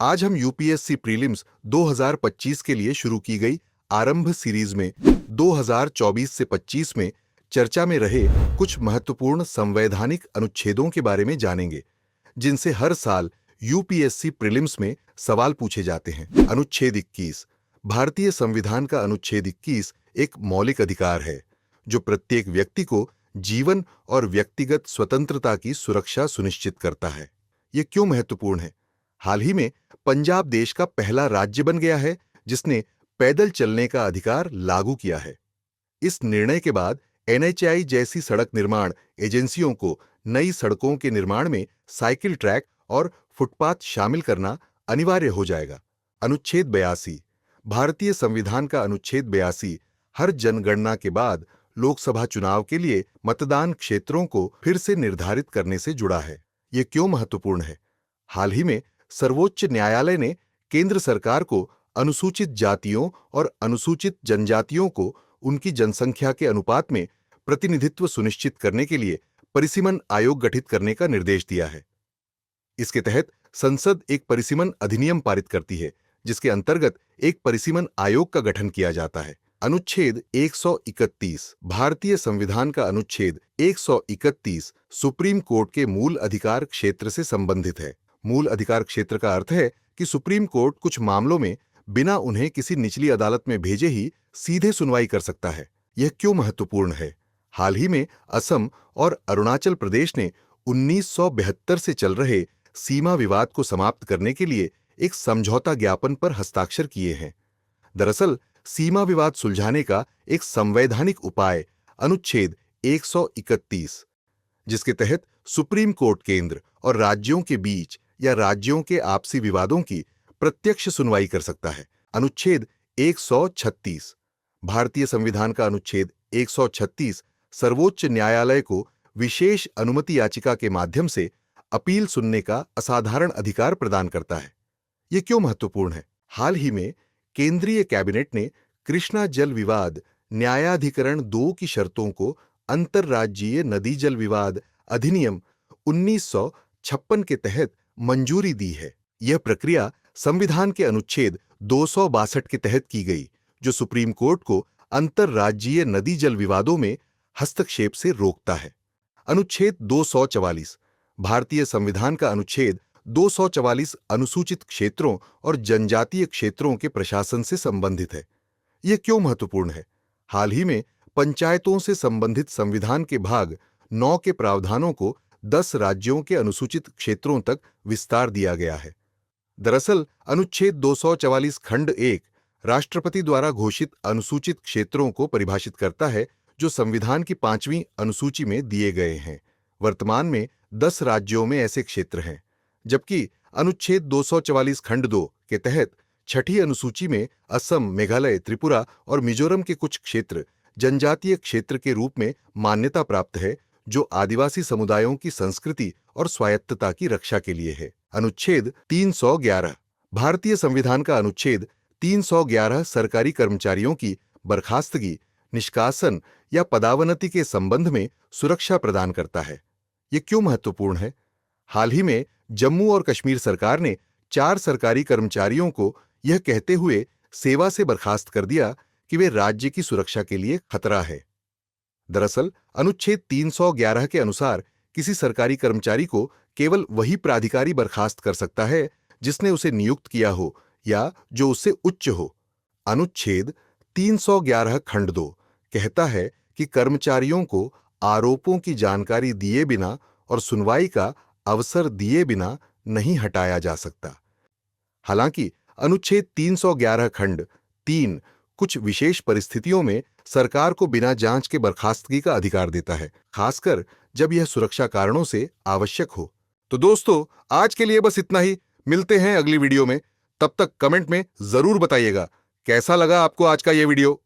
आज हम UPSC prelims 2025 के लिए शुरू की गई आरंभ सीरीज में 2024 से 25 में चर्चा में रहे कुछ महत्वपूर्ण संवैधानिक अनुच्छेदों के बारे में जानेंगे, जिनसे हर साल यूपीएससी प्रीलिम्स में सवाल पूछे जाते हैं। अनुच्छेद 21। भारतीय संविधान का अनुच्छेद 21 एक मौलिक अधिकार है, जो प्रत्येक व्यक्ति को जीवन और व्यक्तिगत स्वतंत्रता की सुरक्षा सुनिश्चित करता है। ये क्यों महत्वपूर्ण है? हाल ही में पंजाब देश का पहला राज्य बन गया है जिसने पैदल चलने का अधिकार लागू किया है। इस निर्णय के बाद एनएचएआई जैसी सड़क निर्माण एजेंसियों को नई सड़कों के निर्माण में साइकिल ट्रैक और फुटपाथ शामिल करना अनिवार्य हो जाएगा। अनुच्छेद 82। भारतीय संविधान का अनुच्छेद 82 हर जनगणना के बाद लोकसभा चुनाव के लिए मतदान क्षेत्रों को फिर से निर्धारित करने से जुड़ा है। ये क्यों महत्वपूर्ण है? हाल ही में सर्वोच्च न्यायालय ने केंद्र सरकार को अनुसूचित जातियों और अनुसूचित जनजातियों को उनकी जनसंख्या के अनुपात में प्रतिनिधित्व सुनिश्चित करने के लिए परिसीमन आयोग गठित करने का निर्देश दिया है। इसके तहत संसद एक परिसीमन अधिनियम पारित करती है, जिसके अंतर्गत एक परिसीमन आयोग का गठन किया जाता है। अनुच्छेद 131। भारतीय संविधान का अनुच्छेद 131 सुप्रीम कोर्ट के मूल अधिकार क्षेत्र से संबंधित है। मूल अधिकार क्षेत्र का अर्थ है कि सुप्रीम कोर्ट कुछ मामलों में बिना उन्हें किसी निचली अदालत में भेजे ही सीधे सुनवाई कर सकता है। यह क्यों महत्वपूर्ण है? हाल ही में असम और अरुणाचल प्रदेश ने 1972 से चल रहे सीमा विवाद को समाप्त करने के लिए एक समझौता ज्ञापन पर हस्ताक्षर किए हैं। दरअसल सीमा विवाद सुलझाने का एक संवैधानिक उपाय अनुच्छेद 131, जिसके तहत सुप्रीम कोर्ट केंद्र और राज्यों के बीच या राज्यों के आपसी विवादों की प्रत्यक्ष सुनवाई कर सकता है। अनुच्छेद 136। भारतीय संविधान का अनुच्छेद 136 सर्वोच्च न्यायालय को विशेष अनुमति याचिका के माध्यम से अपील सुनने का असाधारण अधिकार प्रदान करता है। यह क्यों महत्वपूर्ण है? हाल ही में केंद्रीय कैबिनेट ने कृष्णा जल विवाद न्यायाधिकरण 2 की शर्तों को अंतर्राज्यीय नदी जल विवाद अधिनियम 1956 के तहत मंजूरी दी है। यह प्रक्रिया संविधान के अनुच्छेद 262 के तहत की गई, जो सुप्रीम कोर्ट को अंतर्राज्यीय नदी जल विवादों में हस्तक्षेप से रोकता है। अनुच्छेद 244। भारतीय संविधान का अनुच्छेद 244 अनुसूचित क्षेत्रों और जनजातीय क्षेत्रों के प्रशासन से संबंधित है। यह क्यों महत्वपूर्ण है? हाल ही में पंचायतों से संबंधित संविधान के भाग 9 के प्रावधानों को 10 राज्यों के अनुसूचित क्षेत्रों तक विस्तार दिया गया है। दरअसल अनुच्छेद 244 खंड 1 राष्ट्रपति द्वारा घोषित अनुसूचित क्षेत्रों को परिभाषित करता है, जो संविधान की 5वीं अनुसूची में दिए गए हैं। वर्तमान में 10 राज्यों में ऐसे क्षेत्र हैं, जबकि अनुच्छेद 244 खंड 2 के तहत 6ठी अनुसूची में असम, मेघालय, त्रिपुरा और मिजोरम के कुछ क्षेत्र जनजातीय क्षेत्र के रूप में मान्यता प्राप्त है, जो आदिवासी समुदायों की संस्कृति और स्वायत्तता की रक्षा के लिए है। अनुच्छेद 311। भारतीय संविधान का अनुच्छेद 311 सरकारी कर्मचारियों की बर्खास्तगी, निष्कासन या पदावनति के संबंध में सुरक्षा प्रदान करता है। यह क्यों महत्वपूर्ण है? हाल ही में जम्मू और कश्मीर सरकार ने 4 सरकारी कर्मचारियों को यह कहते हुए सेवा से बर्खास्त कर दिया कि वे राज्य की सुरक्षा के लिए खतरा है। दरअसल अनुच्छेद 311 के अनुसार किसी सरकारी कर्मचारी को केवल वही प्राधिकारी बर्खास्त कर सकता है जिसने उसे नियुक्त किया हो या जो उससे उच्च हो। अनुच्छेद 311 खंड 2 कहता है कि कर्मचारियों को आरोपों की जानकारी दिए बिना और सुनवाई का अवसर दिए बिना नहीं हटाया जा सकता। हालांकि अनुच्छेद 311 खंड 3 कुछ विशेष परिस्थितियों में सरकार को बिना जांच के बर्खास्तगी का अधिकार देता है, खासकर जब यह सुरक्षा कारणों से आवश्यक हो। तो दोस्तों, आज के लिए बस इतना ही। मिलते हैं अगली वीडियो में। तब तक कमेंट में जरूर बताइएगा कैसा लगा आपको आज का यह वीडियो।